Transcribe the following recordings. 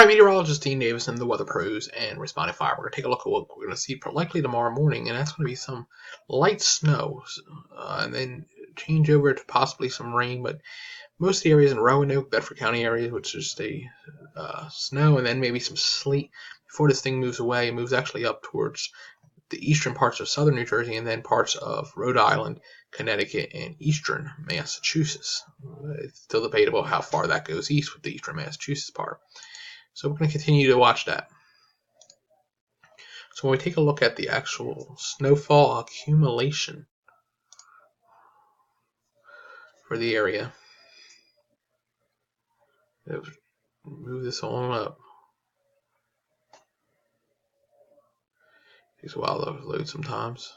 Hi, meteorologist Dean Davis and the Weather Pros and Responding Fire. We're going to take a look at what we're going to see likely tomorrow morning, and that's going to be some light snow, and then change over to possibly some rain, but most of the areas in Roanoke, Bedford County areas, which is the snow, and then maybe some sleet before this thing moves away. It moves actually up towards the eastern parts of southern New Jersey and then parts of Rhode Island, Connecticut, and eastern Massachusetts. It's still debatable how far that goes east with the eastern Massachusetts part. So we're going to continue to watch that. So when we take a look at the actual snowfall accumulation for the area, move this on up. Takes a while to load sometimes.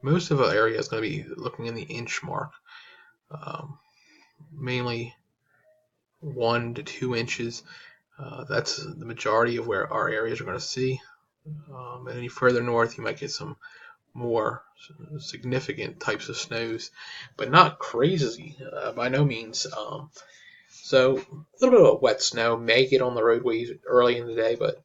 Most of the area is going to be looking in the inch mark, mainly 1 to 2 inches. That's the majority of where our areas are going to see. And any further north, you might get some more significant types of snows, but not crazy by no means. So a little bit of wet snow may get on the roadways early in the day, but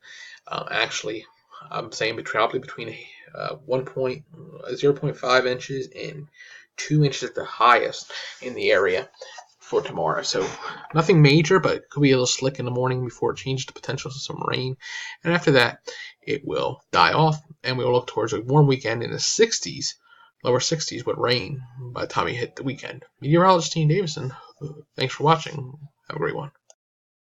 actually I'm saying probably between 0.5 inches and 2 inches at the highest in the area for tomorrow. So nothing major, but it could be a little slick in the morning before it changes to potential some rain. And after that, it will die off, and we will look towards a warm weekend in the 60s, lower 60s with rain by the time we hit the weekend. Meteorologist Dean Davison, thanks for watching. Have a great one.